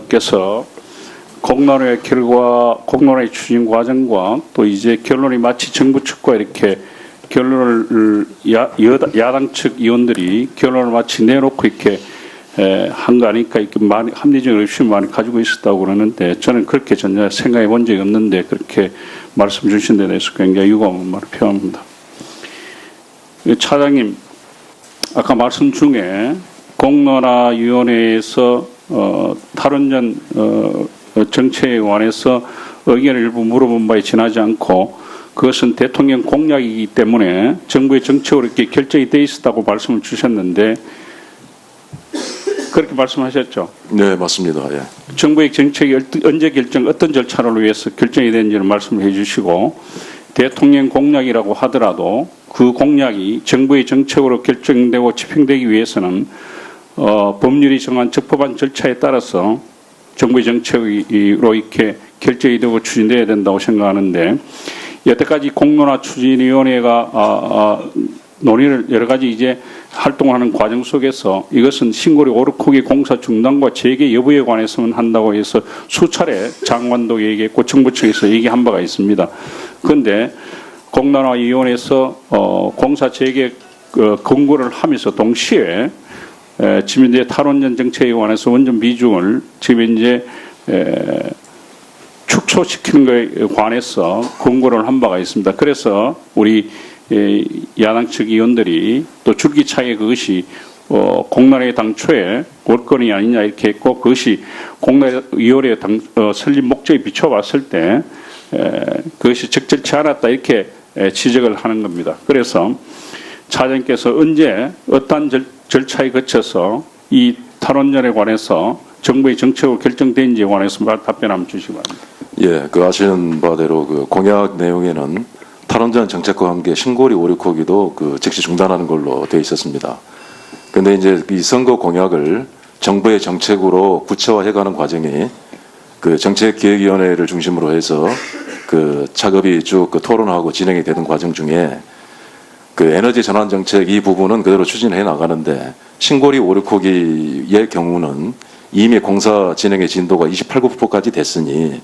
께서 공론의 결과, 공론의 추진 과정과 또 이제 결론이 마치 정부 측과 이렇게 결론을 야당 측 의원들이 결론을 마치 내놓고 이렇게 한 거 아니까 이렇게 많이 합리적인 의심을 많이 가지고 있었다고 그러는데 저는 그렇게 전혀 생각해 본 적이 없는데 그렇게 말씀 주신 데 대해서 굉장히 유감을 표합니다. 차장님, 아까 말씀 중에 공론화위원회에서 탈원전 정책에 관해서 의견을 일부 물어본 바에 지나지 않고 그것은 대통령 공약이기 때문에 정부의 정책으로 이렇게 결정이 돼 있었다고 말씀을 주셨는데 그렇게 말씀하셨죠? 네, 맞습니다. 예. 정부의 정책이 언제 결정, 어떤 절차를 위해서 결정이 되는지를 말씀을 해주시고 대통령 공약이라고 하더라도 그 공약이 정부의 정책으로 결정되고 집행되기 위해서는 법률이 정한 적법한 절차에 따라서 정부의 정책으로 이렇게 결정이 되고 추진돼야 된다고 생각하는데 여태까지 공론화 추진위원회가 논의를 여러 가지 이제 활동하는 과정 속에서 이것은 신고리 오르코기 공사 중단과 재개 여부에 관해서만 한다고 해서 수차례 장관도 얘기했고 정부 측에서 얘기한 바가 있습니다. 그런데 공론화위원회에서 공사 재개 권고를 하면서 동시에 지금 이제 탈원전 정책에 관해서 원전 비중을 지금 이제 축소시키는 것에 관해서 권고를 한 바가 있습니다. 그래서 우리 야당 측 의원들이 또 줄기차게 그것이 공론회 당초에 월권이 아니냐 이렇게 했고 그것이 공론위원회 설립 목적에 비춰봤을 때 그것이 적절치 않았다 이렇게 지적을 하는 겁니다. 그래서 차장께서 언제 어떠한 절차에 거쳐서 이 탈원전에 관해서 정부의 정책으로 결정된지에 관해서 답변 한번 주시기 바랍니다. 예, 그 아시는 바대로 그 공약 내용에는 탈원전 정책과 함께 신고리 오류코기도 그 즉시 중단하는 걸로 되어 있었습니다. 그런데 이제 이 선거 공약을 정부의 정책으로 구체화해가는 과정이 그 정책기획위원회를 중심으로 해서 그 작업이 쭉 그 토론하고 진행이 되는 과정 중에 그 에너지 전환 정책 이 부분은 그대로 추진해 나가는데 신고리 오류코기의 경우는 이미 공사 진행의 진도가 28%까지 됐으니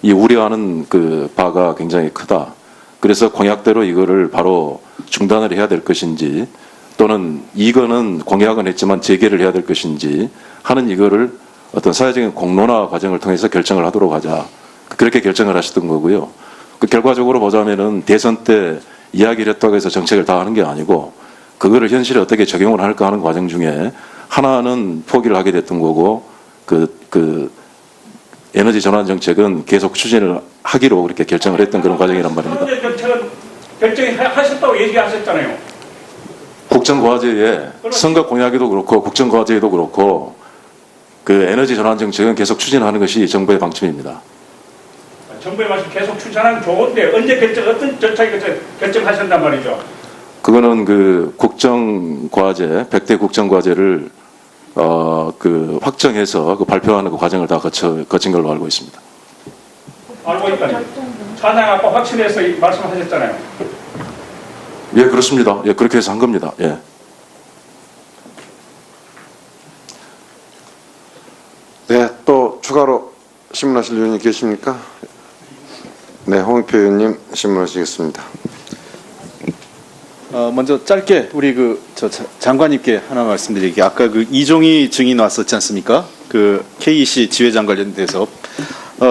이 우려하는 그 바가 굉장히 크다. 그래서 공약대로 이거를 바로 중단을 해야 될 것인지 또는 이거는 공약은 했지만 재개를 해야 될 것인지 하는 이거를 어떤 사회적인 공론화 과정을 통해서 결정을 하도록 하자. 그렇게 결정을 하셨던 거고요. 그 결과적으로 보자면은 대선 때 이야기를 했다고 해서 정책을 다 하는 게 아니고 그거를 현실에 어떻게 적용을 할까 하는 과정 중에 하나는 포기를 하게 됐던 거고 그 에너지 전환 정책은 계속 추진을 하기로 그렇게 결정을 했던 그런 과정이란 말입니다. 정책은 결정하셨다고 얘기하셨잖아요. 국정과제에 선거 공약에도 그렇고 국정과제에도 그렇고 그 에너지 전환 정책은 계속 추진하는 것이 정부의 방침입니다. 정부의 말씀 계속 추진하는 좋은데 언제 어떤 절차에 결정하셨단 말이죠? 그거는 그 국정과제 100대 국정과제를 그 확정해서 그 발표하는 그 과정을 다 거친 걸로 알고 있습니다. 알고 있다니. 차장 아까 확신해서 말씀하셨잖아요. 예, 그렇습니다. 예, 그렇게 해서 한 겁니다. 예. 네, 또 추가로 질문하실 의원이 계십니까? 네, 홍익표 의원님 질문하시겠습니다. 먼저 짧게 우리 장관님께 하나 말씀드릴게요. 아까 그 이종희 증인 왔었지 않습니까? 그 KEC 지회장 관련돼서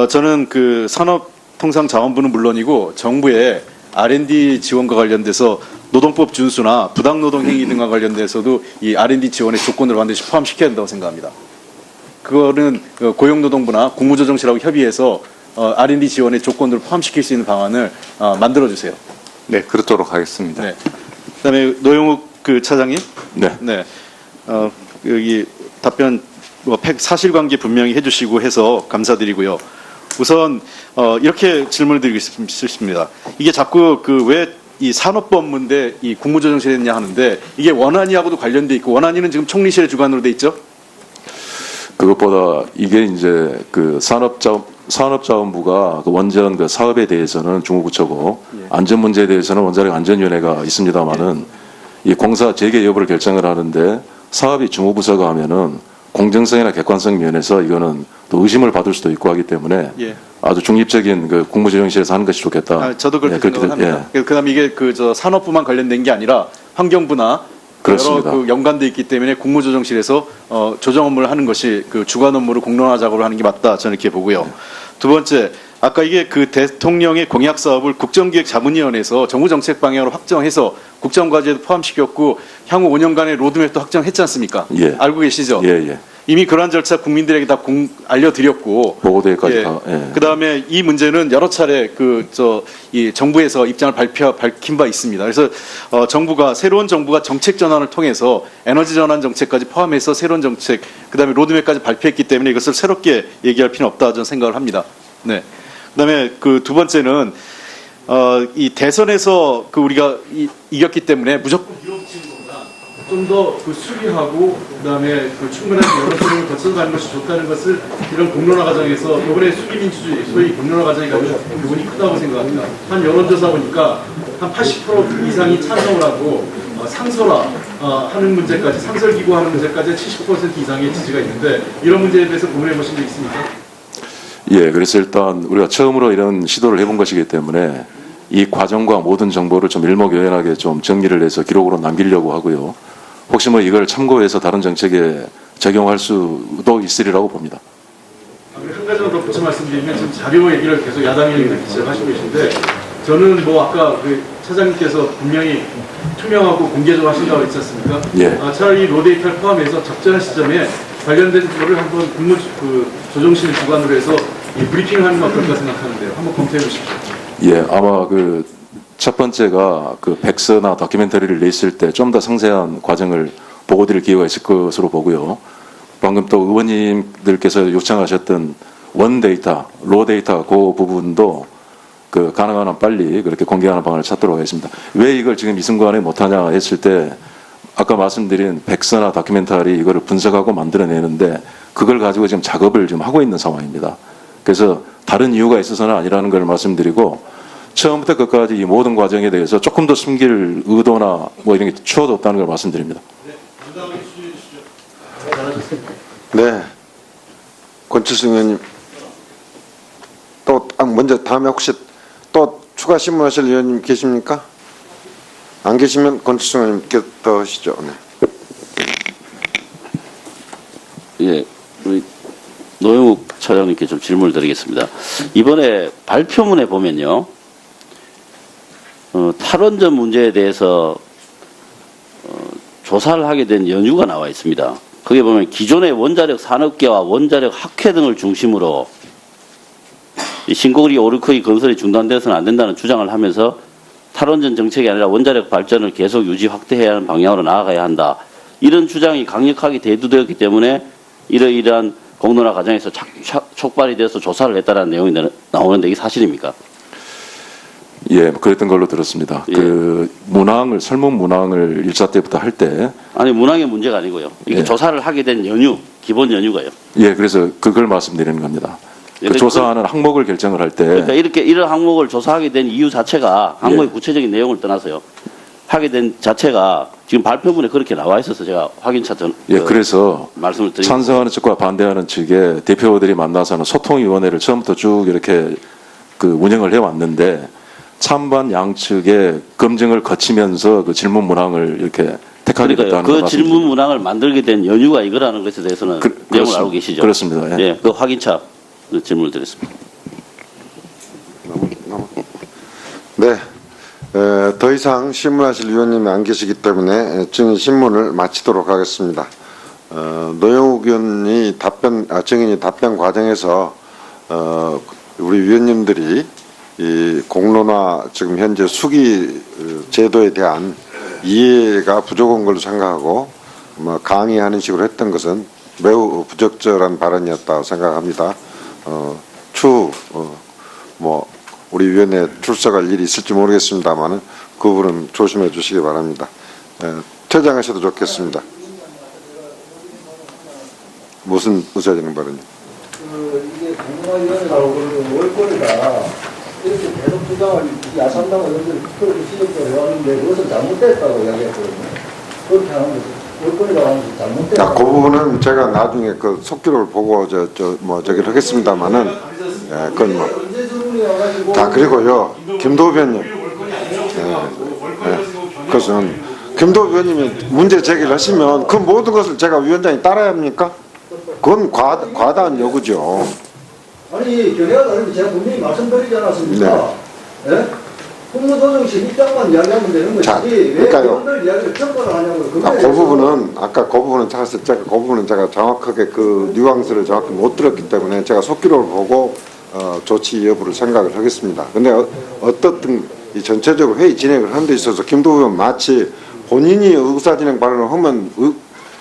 저는 그 산업통상자원부는 물론이고 정부의 R&D 지원과 관련돼서 노동법 준수나 부당노동 행위 등과 관련돼서도 이 R&D 지원의 조건을 반드시 포함시켜야 한다고 생각합니다. 그거는 고용노동부나 국무조정실하고 협의해서 R&D 지원의 조건들을 포함시킬 수 있는 방안을 만들어주세요. 네, 그렇도록 하겠습니다. 네. 그다음에 노영욱 그 차장님. 네. 네. 여기 답변 사실관계 분명히 해주시고 해서 감사드리고요. 우선 이렇게 질문을 드리고 싶습니다. 이게 자꾸 그 왜 이 산업법문데 이 국무조정실에 있냐 하는데 이게 원안위하고도 관련돼 있고 원안위는 지금 총리실의 주관으로 돼 있죠? 그것보다 이게 이제 그 산업자원부가 그 원전 그 사업에 대해서는 중후부처고 예. 안전 문제에 대해서는 원자력 안전위원회가 있습니다만은 이 공사 재개 여부를 결정을 하는데 사업이 중후부처가 하면은 공정성이나 객관성 면에서 이거는 또 의심을 받을 수도 있고 하기 때문에 예. 아주 중립적인 그 국무조정실에서 하는 것이 좋겠다. 저도 그렇게 예, 그렇게 생각을 합니다. 예. 그다음에 이게 저 산업부만 관련된 게 아니라 환경부나 그렇습니다. 여러 연관돼 있기 때문에 국무조정실에서 조정 업무를 하는 것이 그 주관 업무를 공론화 작업을 하는 게 맞다 저는 이렇게 보고요. 두 번째, 아까 이게 그 대통령의 공약 사업을 국정기획자문위원회에서 정부 정책 방향으로 확정해서 국정과제도 포함시켰고 향후 5년간의 로드맵도 확정했지 않습니까? 예. 알고 계시죠? 예, 예. 이미 그러한 절차 국민들에게 다 알려드렸고 보고대회까지 다. 예. 그다음에 이 문제는 여러 차례 이 정부에서 입장을 밝힌 바 있습니다. 그래서 정부가 새로운 정부가 정책 전환을 통해서 에너지 전환 정책까지 포함해서 새로운 정책 그다음에 로드맵까지 발표했기 때문에 이것을 새롭게 얘기할 필요는 없다 저는 생각을 합니다. 네. 그다음에 그 두 번째는 이 대선에서 우리가 이겼기 때문에 무조건 밀어붙이는 것보다 좀 더 수리하고 그다음에 충분한 여러 수를 거쳐서 가는 것이 좋다는 것을 이런 공론화 과정에서 이번에 수기민주주의 소위 공론화 과정이 가지고 부분이 크다고 생각합니다. 한 여론조사 보니까 한 80% 이상이 찬성을 하고 상설화 하는 문제까지 상설기구 하는 문제까지 70% 이상의 지지가 있는데 이런 문제에 대해서 고민해 보신 적 있습니까? 예, 그래서 일단 우리가 처음으로 이런 시도를 해본 것이기 때문에 이 과정과 모든 정보를 좀 일목요연하게 좀 정리를 해서 기록으로 남기려고 하고요. 혹시 뭐 이걸 참고해서 다른 정책에 적용할 수도 있으리라고 봅니다. 한 가지만 더 붙여 말씀드리면 지금 자료 얘기를 계속 야당 얘기를 하시고 계신데 저는 뭐 아까 그 차장님께서 분명히 투명하고 공개적으로 하신다고 했지 않습니까? 예. 차라리 로데이터를 포함해서 적절한 시점에 관련된 거를 한번 조정실 주관으로 해서 브리핑을 하는 건 어떨까 생각하는데요. 한번 검토해 보십시오. 예, 아마 그 첫 번째가 그 백서나 다큐멘터리를 냈을 때 좀 더 상세한 과정을 보고드릴 기회가 있을 것으로 보고요. 방금 또 의원님들께서 요청하셨던 원 데이터, 로 데이터 그 부분도 그 가능한 한 빨리 그렇게 공개하는 방안을 찾도록 하겠습니다. 왜 이걸 지금 이 순간에 못하냐 했을 때 아까 말씀드린 백서나 다큐멘터리 이거를 분석하고 만들어내는데 그걸 가지고 지금 작업을 지금 하고 있는 상황입니다. 그래서 다른 이유가 있어서는 아니라는 걸 말씀드리고 처음부터 끝까지 이 모든 과정에 대해서 조금 더 숨길 의도나 뭐 이런 게 추워도 없다는 걸 말씀드립니다. 네. 권칠승 의원님. 또 먼저 다음에 혹시 또 추가 신문하실 의원님 계십니까? 안 계시면 권칠승 의원님께 더 하시죠. 네. 예, 우리 노영욱 차장님께 좀 질문을 드리겠습니다. 이번에 발표문에 보면요, 탈원전 문제에 대해서 조사를 하게 된 연유가 나와 있습니다. 거기에 보면 기존의 원자력 산업계와 원자력 학회 등을 중심으로 이 신고리 오르크의 건설이 중단돼서는 안 된다는 주장을 하면서 탈원전 정책이 아니라 원자력 발전을 계속 유지 확대해야 하는 방향으로 나아가야 한다. 이런 주장이 강력하게 대두되었기 때문에 이러이러한 공론화 과정에서 촉발이 돼서 조사를 했다는 내용이 나오는데 이게 사실입니까? 예, 그랬던 걸로 들었습니다. 예. 그 문항을 설문 문항을 1차 때부터 할 때 아니 문항의 문제가 아니고요. 이게 예. 조사를 하게 된 연유, 기본 연유가요. 예, 그래서 그걸 말씀드리는 겁니다. 예, 그 조사하는 항목을 결정을 할 때 그러니까 이렇게 이런 항목을 조사하게 된 이유 자체가 항목의 구체적인 내용을 떠나서요. 하게 된 자체가 지금 발표문에 그렇게 나와 있어서 제가 확인차 전 예, 그래서 말씀을 드리고 찬성하는 측과 반대하는 측의 대표들이 만나서는 소통위원회를 처음부터 쭉 이렇게 그 운영을 해왔는데 찬반 양측의 검증을 거치면서 그 질문 문항을 이렇게 택하게 그러니까요. 됐다는 그 걸 질문 말씀드립니다. 문항을 만들게 된 연유가 이거라는 것에 대해서는 내용을 알고 계시죠? 그렇습니다. 예. 예, 그 확인차 질문을 드렸습니다. 네. 더 이상 신문하실 위원님이 안 계시기 때문에 증인 신문을 마치도록 하겠습니다. 노영욱 의원이 증인이 답변 과정에서 우리 위원님들이 이 공론화 지금 현재 수기 제도에 대한 이해가 부족한 걸로 생각하고 강의하는 식으로 했던 것은 매우 부적절한 발언이었다고 생각합니다. 우리 위원회 출석할 일이 있을지 모르겠습니다만은 그 부분은 조심해 주시기 바랍니다. 퇴장하셔도 좋겠습니다. 무슨 의사진행 발언이요? 이게 공론화위원회라고 월권이다 이렇게 계속 주장을 야삼당 의원들이 그렇게 지적을 해왔는데 그것은 잘못됐다고 이야기했거든요. 그렇게 하는 거죠. 월권이라고 하는 게 잘못된 그 부분은 제가 나중에 그 속기록을 보고 저기를 하겠습니다만은, 예, 그건 뭐. 언제 질문이 와가지고 자, 그리고요, 김도우 의원님. 그것은 김도우 의원님이 문제 제기를 하시면 그 모든 것을 제가 위원장이 따라야 합니까? 그건 과다한 요구죠. 아니 경향 다르면 제가 분명히 말씀드리지 않았습니까? 예? 국무조정실 입장만 이야기하면 되는 것이지 자, 왜 그러니까요. 의원들 이야기를 전가를 하냐고요. 그거에 그 대해서 부분은 아까 그 부분은 제가 정확하게 그 뉘앙스를 정확히 못 들었기 때문에 제가 속기록을 보고 조치 여부를 생각을 하겠습니다. 근데 어떻든 이 전체적으로 회의 진행을 하는 데 있어서 김도우 의원 마치 본인이 의사진행 발언을 하면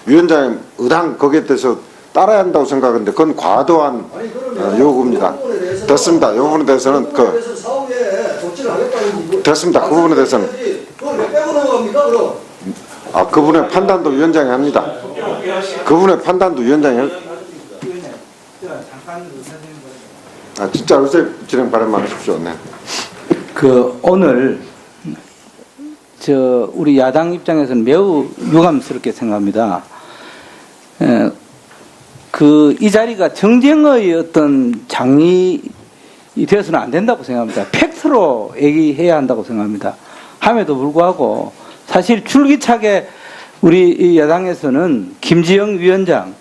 위원장의 의당 거기에 대해서 따라야 한다고 생각하는데 그건 과도한 아니, 그러면 요구입니다. 그 부분에 대해서는 됐습니다. 이 부분에 대해서는 그 부분에 대해서 사후에 조치를 하겠다는 됐습니다. 그 부분에 대해서는 그걸 왜 빼고 넘어갑니까 그럼? 그분의 판단도 위원장이 합니다. 그분의 판단도 위원장이 진짜 의사 진행 발언만 하십시오. 네. 오늘 우리 야당 입장에서는 매우 유감스럽게 생각합니다. 이 자리가 정쟁의 어떤 장이 되어서는 안 된다고 생각합니다. 팩트로 얘기해야 한다고 생각합니다. 함에도 불구하고 사실 줄기차게 우리 이 야당에서는 김지영 위원장,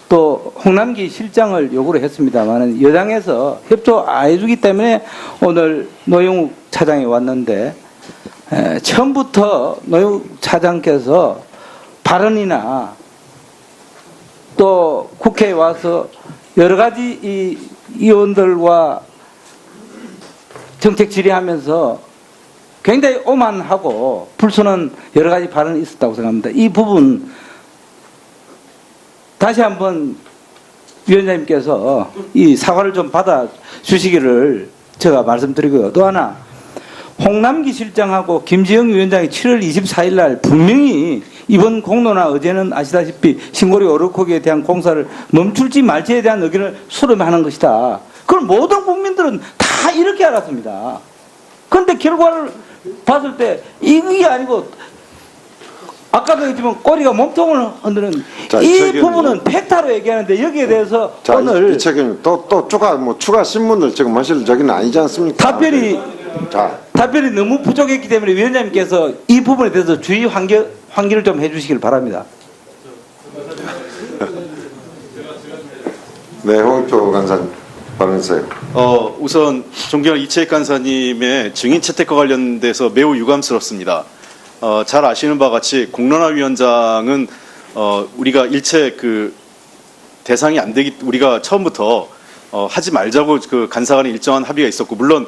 또 홍남기 실장을 요구를 했습니다만 여당에서 협조 안 해주기 때문에 오늘 노영욱 차장이 왔는데 처음부터 노영욱 차장께서 발언이나 또 국회에 와서 여러 가지 이 의원들과 정책 질의하면서 굉장히 오만하고 불순한 여러 가지 발언이 있었다고 생각합니다. 이 부분 다시 한번 위원장님께서 이 사과를 좀 받아 주시기를 제가 말씀드리고요. 또 하나 홍남기 실장하고 김지영 위원장이 7월 24일 날 분명히 이번 공론화 어제는 아시다시피 신고리 오르코기에 대한 공사를 멈출지 말지에 대한 의견을 수렴하는 것이다. 그걸 모든 국민들은 다 이렇게 알았습니다. 그런데 결과를 봤을 때 이게 아니고 아까도 얘기했지만 꼬리가 몸통을 흔드는 자, 이 이철규 부분은 의원님. 팩타로 얘기하는데 여기에 대해서 자, 오늘 이책임 또 추가 신문을 지금 하실 적은 아니지 않습니까? 답변이 너무 부족했기 때문에 위원장님께서 이 부분에 대해서 주의 환기를 좀 해주시길 바랍니다. 네, 홍익표 간사님 발언하세요. 우선 존경하는 이채익 간사님의 증인 채택과 관련돼서 매우 유감스럽습니다. 잘 아시는 바와 같이 공론화위원장은 우리가 일체 대상이 안 되기 우리가 처음부터 하지 말자고 간사 간에 일정한 합의가 있었고 물론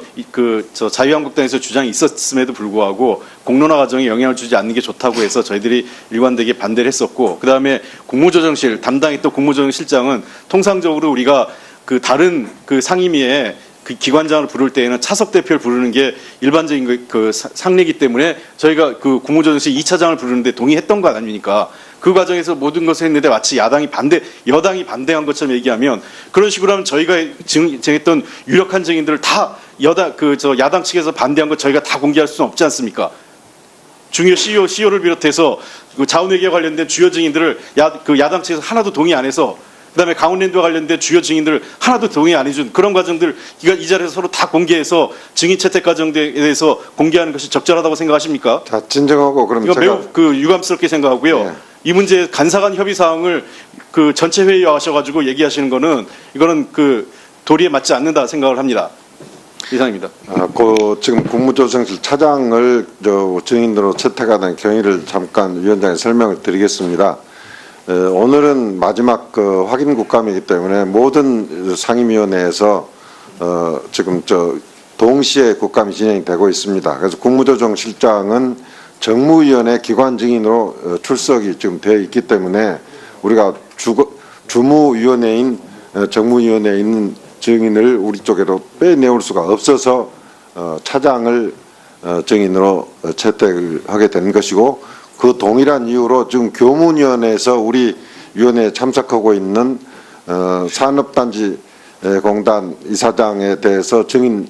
자유한국당에서 주장이 있었음에도 불구하고 공론화 과정에 영향을 주지 않는 게 좋다고 해서 저희들이 일관되게 반대를 했었고 그다음에 국무조정실 담당했던 국무조정실장은 통상적으로 우리가 다른 상임위에 기관장을 부를 때에는 차석 대표를 부르는 게 일반적인 상례이기 때문에 저희가 국무조정실 2차장을 부르는데 동의했던 거 아닙니까? 그 과정에서 모든 것을 했는데 마치 여당이 반대한 것처럼 얘기하면 그런 식으로 하면 저희가 정했던 유력한 증인들을 다 야당 측에서 반대한 것 저희가 다 공개할 수는 없지 않습니까? 중요 CEO를 비롯해서 자원회계와 관련된 주요 증인들을 야당 측에서 하나도 동의 안 해서 그다음에 강원랜드와 관련된 주요 증인들을 하나도 동의 안 해준 그런 과정들 이 자리에서 서로 다 공개해서 증인 채택 과정에 대해서 공개하는 것이 적절하다고 생각하십니까? 자, 진정하고 그럼 이거 제가 매우 유감스럽게 생각하고요. 네. 이 문제 간사간 협의 사항을 전체 회의에 와셔가지고 얘기하시는 거는 이거는 도리에 맞지 않는다 생각을 합니다. 이상입니다. 지금 국무조정실 차장을 증인으로 채택하는 경위를 잠깐 위원장에 설명을 드리겠습니다. 오늘은 마지막 확인 국감이기 때문에 모든 상임위원회에서 지금 동시에 국감이 진행되고 있습니다. 그래서 국무조정실장은 정무위원회 기관 증인으로 출석이 지금 되어 있기 때문에 우리가 주무위원회인 정무위원회에 있는 증인을 우리 쪽으로 빼내올 수가 없어서 차장을 증인으로 채택을 하게 된 것이고 그 동일한 이유로 지금 교문위원회에서 우리 위원회에 참석하고 있는 산업단지 공단 이사장에 대해서 증인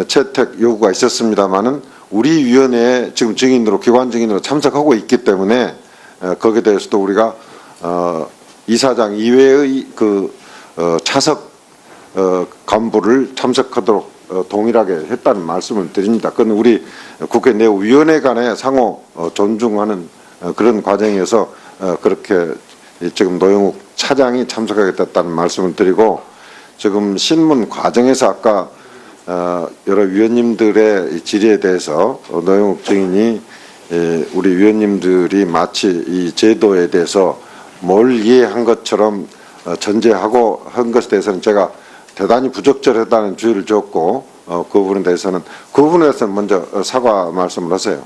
채택 요구가 있었습니다마는 우리 위원회에 지금 증인으로 기관 증인으로 참석하고 있기 때문에 거기에 대해서도 우리가 이사장 이외의 차석 간부를 참석하도록 동일하게 했다는 말씀을 드립니다. 그건 우리 국회 내위원회 간의 상호 존중하는 그런 과정에서 그렇게 지금 노영욱 차장이 참석하게 됐다는 말씀을 드리고, 지금 신문 과정에서 아까 여러 위원님들의 질의에 대해서 노영욱 증인이 우리 위원님들이 마치 이 제도에 대해서 뭘 이해한 것처럼 전제하고 한 것에 대해서는 제가 대단히 부적절하다는 주의를 줬고, 그 부분에 대해서는 먼저 사과 말씀을 하세요.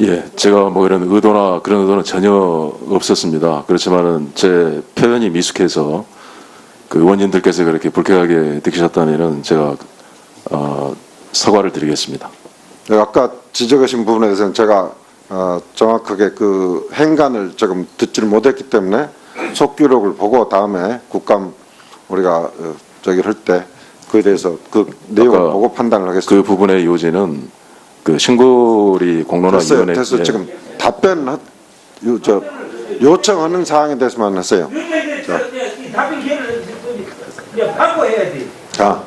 예, 제가 뭐 이런 의도나 그런 의도는 전혀 없었습니다. 그렇지만은 제 표현이 미숙해서 그 의원님들께서 그렇게 불쾌하게 느끼셨다면은 제가 사과를 드리겠습니다. 아까 지적하신 부분에 대해서는 제가 정확하게 그 행간을 조금 듣지를 못했기 때문에 속기록을 보고 다음에 국감 우리가 저기를 할 때 그에 대해서 그 내용을 보고 판단을 하겠습니다. 그 부분의 요지는 그 신고리 공론화위원회 됐어요. 지금 답변 요청하는 사항에 대해서만 하세요. 답변 기회를 받고 해야지. 자,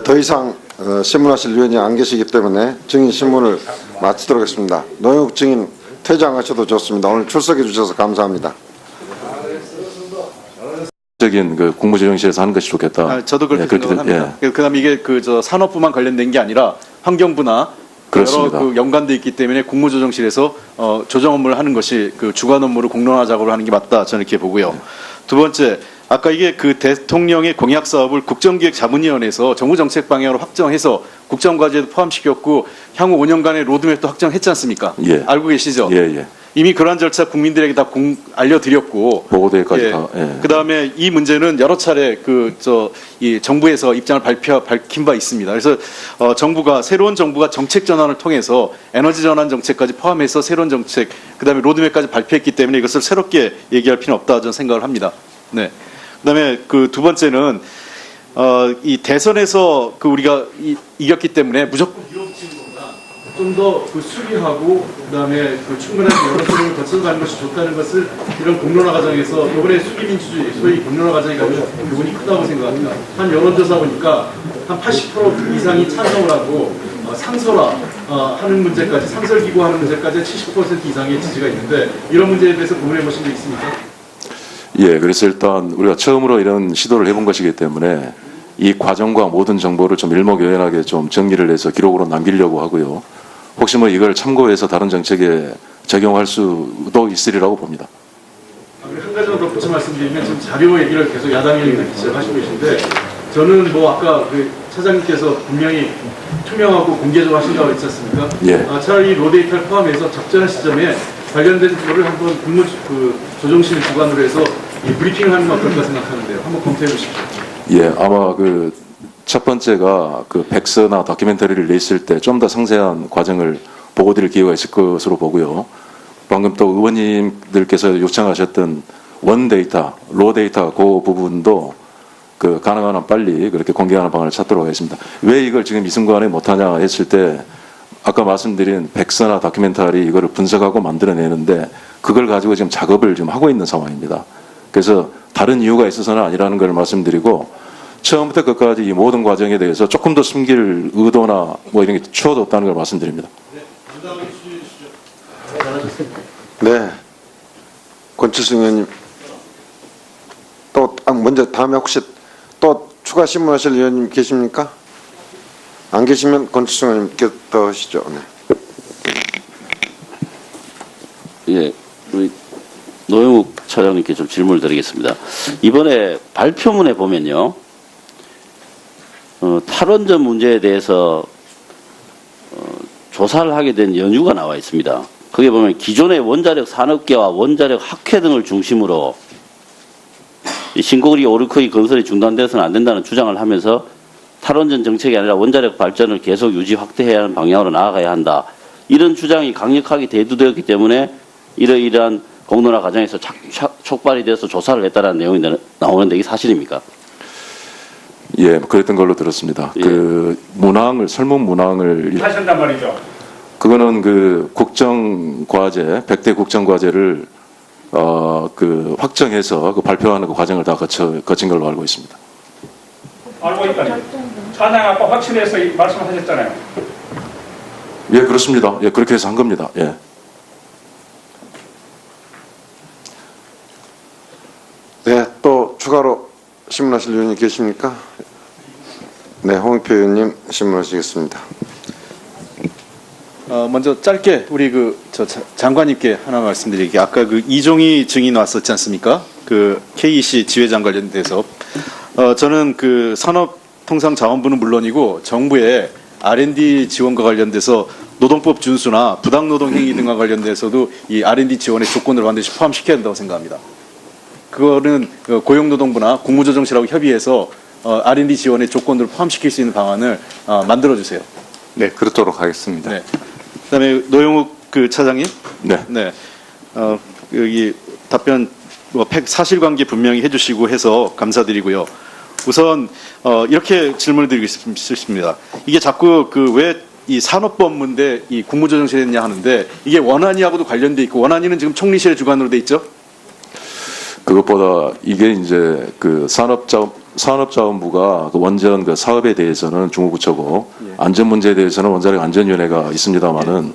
더 이상 신문하실 위원이 안 계시기 때문에 증인 신문을 마치도록 하겠습니다. 노영욱 증인 퇴장하셔도 좋습니다. 오늘 출석해 주셔서 감사합니다. 적인 그 국무조정실에서 하는 것이 좋겠다. 저도 그렇게 그렇게 생각합니다. 그다음 이게 산업부만 관련된 게 아니라 환경부나 그렇습니다. 여러 연관돼 있기 때문에 국무조정실에서 조정 업무를 하는 것이 주관 업무를 공론화 작업을 하는 게 맞다, 저는 이렇게 보고요. 두 번째, 아까 이게 대통령의 공약 사업을 국정기획자문위원회에서 정부 정책 방향으로 확정해서 국정과제도 포함시켰고 향후 5년간의 로드맵도 확정했지 않습니까? 예. 알고 계시죠? 예. 이미 그러한 절차 국민들에게 다 알려드렸고, 보고대회까지 다. 예. 그다음에 이 문제는 여러 차례 이 정부에서 입장을 밝힌 바 있습니다. 그래서 새로운 정부가 정책 전환을 통해서 에너지 전환 정책까지 포함해서 새로운 정책, 그다음에 로드맵까지 발표했기 때문에 이것을 새롭게 얘기할 필요는 없다, 저는 생각을 합니다. 네. 그다음에 두 번째는 이 대선에서 우리가 이겼기 때문에 무조건 밀어붙이는 것보다 좀 더 수리하고 그다음에 충분한 여러 수용을 거쳐서 가는 것이 좋다는 것을 이런 공론화 과정에서 이번에 수기민주주의 소위 공론화 과정이 가지고 부분이 크다고 생각합니다. 한 여론조사 보니까 한 80% 이상이 찬성을 하고 상설화 하는 문제까지, 상설기구 하는 문제까지 70% 이상의 지지가 있는데 이런 문제에 대해서 고민해 보신 적 있습니까? 예, 그래서 일단 우리가 처음으로 이런 시도를 해본 것이기 때문에 이 과정과 모든 정보를 좀 일목요연하게 좀 정리를 해서 기록으로 남기려고 하고요. 혹시 뭐 이걸 참고해서 다른 정책에 적용할 수도 있으리라고 봅니다. 한 가지만 더 붙여 말씀드리면 지금 자료 얘기를 계속 야당 의원님들 지적하시고 계신데 저는 아까 차장님께서 분명히 투명하고 공개적으로 하신다고 했지 않습니까? 예. 차라리 로데이터를 포함해서 적절한 시점에 관련된 거를 한번 조정실 주관으로 해서 브리핑을 하는 건 어떨까 생각하는데요. 한번 검토해 보십시오. 예, 아마 첫 번째가 백서나 다큐멘터리를 냈을 때 좀 더 상세한 과정을 보고드릴 기회가 있을 것으로 보고요. 방금 또 의원님들께서 요청하셨던 원 데이터, 로 데이터 그 부분도 가능한 한 빨리 그렇게 공개하는 방안을 찾도록 하겠습니다. 왜 이걸 지금 이 순간에 못하냐 했을 때 아까 말씀드린 백서나 다큐멘터리 이거를 분석하고 만들어내는데 그걸 가지고 지금 작업을 지금 하고 있는 상황입니다. 그래서 다른 이유가 있어서는 아니라는 걸 말씀드리고 처음부터 끝까지 이 모든 과정에 대해서 조금 더 숨길 의도나 뭐 이런 게 추워졌다는 걸 말씀드립니다. 네. 권칠승 의원님. 또 먼저 다음에 혹시 또 추가 신문하실 의원님 계십니까? 안 계시면 권칠승 의원님께 더 하시죠. 네. 예, 우리 노영욱 차장님께 좀 질문을 드리겠습니다. 이번에 발표문에 보면요, 탈원전 문제에 대해서 조사를 하게 된 연유가 나와 있습니다. 거기에 보면 기존의 원자력 산업계와 원자력 학회 등을 중심으로 신고리 오르크의 건설이 중단돼서는 안 된다는 주장을 하면서 탈원전 정책이 아니라 원자력 발전을 계속 유지 확대해야 하는 방향으로 나아가야 한다. 이런 주장이 강력하게 대두되었기 때문에 이러이러한 공론화 과정에서 촉발이 돼서 조사를 했다는 내용이 나오는데 이게 사실입니까? 예, 그랬던 걸로 들었습니다. 예. 설문 문항을 하신단 말이죠. 그거는 그 국정과제, 100대 국정과제를 그 확정해서 그 발표하는 그 과정을 다 거친 걸로 알고 있습니다. 알고 있다니. 차장 아까 확신해서 말씀하셨잖아요. 예, 그렇습니다. 예, 그렇게 해서 한 겁니다. 예. 네, 또 추가로 질문하실 의원이 계십니까? 네, 홍익표 의원님 질문하시겠습니다. 먼저 짧게 우리 장관님께 하나 말씀드릴게요. 아까 그 이종희 증인 왔었지 않습니까? 그 KEC 지회장 관련돼서 저는 그 산업통상자원부는 물론이고 정부의 R&D 지원과 관련돼서 노동법 준수나 부당노동 행위 등과 관련돼서도 이 R&D 지원의 조건을 반드시 포함시켜야 한다고 생각합니다. 그거는 고용노동부나 국무조정실하고 협의해서 R&D 지원의 조건들을 포함시킬 수 있는 방안을 만들어 주세요. 네, 그렇도록 하겠습니다. 네. 그다음에 노영욱 그 차장님. 네. 네. 여기 답변 사실관계 분명히 해주시고 해서 감사드리고요. 우선 이렇게 질문을 드리고 싶습니다. 이게 자꾸 그 왜 이 산업법문데 이 국무조정실에 했냐 하는데 이게 원안위하고도 관련돼 있고 원안위는 지금 총리실의 주관으로 돼 있죠? 그것보다 이게 이제 그 산업자원부가 그 원전 그 사업에 대해서는 중후부처고 안전 문제에 대해서는 원자력 안전위원회가 있습니다만은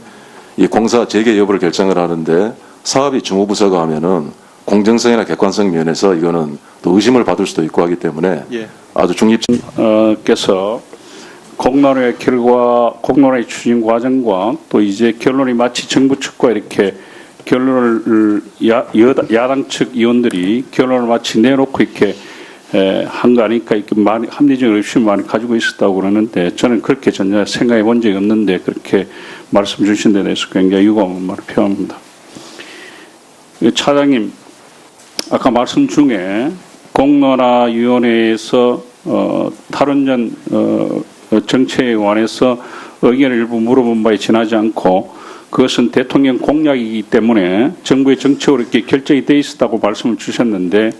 이 공사 재개 여부를 결정을 하는데 사업이 중후부처가 하면은 공정성이나 객관성 면에서 이거는 또 의심을 받을 수도 있고 하기 때문에 아주 중립적. 께서 공론의 결과, 공론의 추진 과정과 또 이제 결론이 마치 정부 측과 이렇게 결론을 야당 측 의원들이 결론을 마치 내놓고 이렇게 한 거 아니까 이렇게 많이 합리적인 의심을 많이 가지고 있었다고 그러는데 저는 그렇게 전혀 생각해 본 적이 없는데 그렇게 말씀 주신 데 대해서 굉장히 유감을 표합니다. 차장님, 아까 말씀 중에 공론화위원회에서 탈원전 정책에 관해서 의견을 일부 물어본 바에 지나지 않고 그것은 대통령 공약이기 때문에 정부의 정책으로 이렇게 결정이 돼 있었다고 말씀을 주셨는데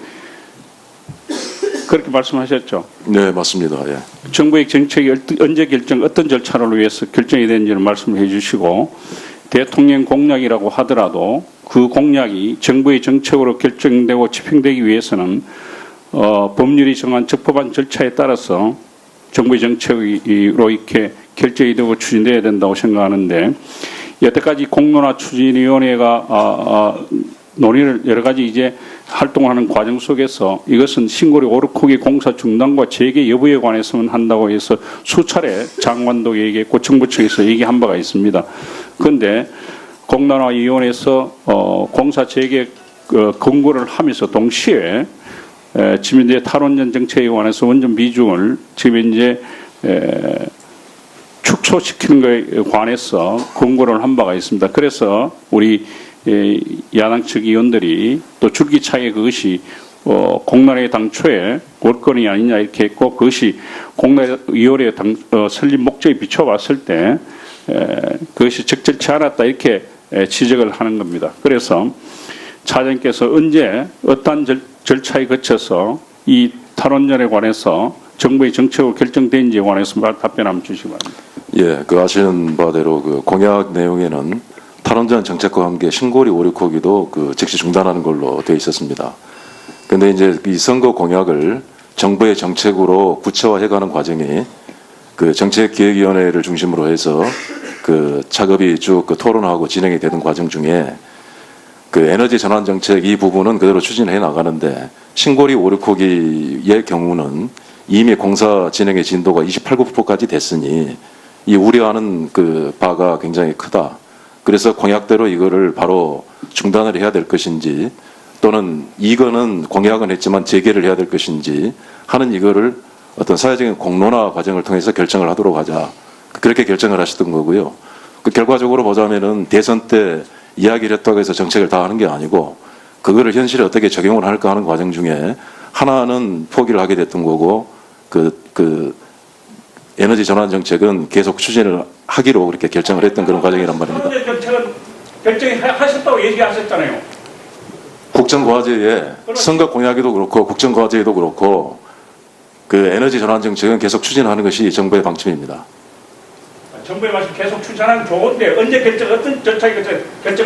그렇게 말씀하셨죠? 네, 맞습니다. 예. 정부의 정책이 언제 결정, 어떤 절차를 위해서 결정이 되는지를 말씀을 해주시고 대통령 공약이라고 하더라도 그 공약이 정부의 정책으로 결정되고 집행되기 위해서는 법률이 정한 적법한 절차에 따라서 정부의 정책으로 이렇게 결정이 되고 추진돼야 된다고 생각하는데 여태까지 공론화 추진위원회가 논의를 여러 가지 이제 활동하는 과정 속에서 이것은 신고리 오르코기 공사 중단과 재개 여부에 관해서만 한다고 해서 수차례 장관도 얘기했고 정부 측에서 얘기한 바가 있습니다. 그런데 공론화위원회에서 공사 재개 권고를 하면서 동시에 지금 이제 탈원전 정책에 관해서 원전 비중을 지금 이제 축소시키는 것에 관해서 권고를 한 바가 있습니다. 그래서 우리 야당 측 의원들이 또 줄기차게 그것이 공론회 당초에 월권이 아니냐 이렇게 했고 그것이 공론위원회 설립 목적에 비춰봤을 때 그것이 적절치 않았다 이렇게 지적을 하는 겁니다. 그래서 차장님께서 언제 어떠한 절차에 거쳐서 이 탈원전에 관해서 정부의 정책으로 결정된지에 관해서 답변 한번 주시기 바랍니다. 예, 그 아시는 바대로 그 공약 내용에는 탈원전 정책과 함께 신고리 오류코기도 그 즉시 중단하는 걸로 되어 있었습니다. 그런데 이제 이 선거 공약을 정부의 정책으로 구체화해가는 과정이 그 정책기획위원회를 중심으로 해서 그 작업이 쭉 그 토론하고 진행이 되는 과정 중에 그 에너지 전환 정책 이 부분은 그대로 추진해 나가는데 신고리 오류코기의 경우는 이미 공사 진행의 진도가 28%까지 됐으니 이 우려하는 그 바가 굉장히 크다. 그래서 공약대로 이거를 바로 중단을 해야 될 것인지 또는 이거는 공약은 했지만 재개를 해야 될 것인지 하는 이거를 어떤 사회적인 공론화 과정을 통해서 결정을 하도록 하자. 그렇게 결정을 하셨던 거고요. 그 결과적으로 보자면은 대선 때 이야기를 했다고 해서 정책을 다 하는 게 아니고 그거를 현실에 어떻게 적용을 할까 하는 과정 중에 하나는 포기를 하게 됐던 거고 그 에너지 전환 정책은 계속 추진을 하기로 그렇게 결정을 했던 그런 과정이란 말입니다. 정책은 결정하셨다고 얘기하셨잖아요. 국정과제에 선거 공약에도 그렇고 국정과제에도 그렇고 그 에너지 전환 정책은 계속 추진하는 것이 정부의 방침입니다. 정부의 말씀 계속 추천하면 좋은데 언제 결정 어떤 절차에 결정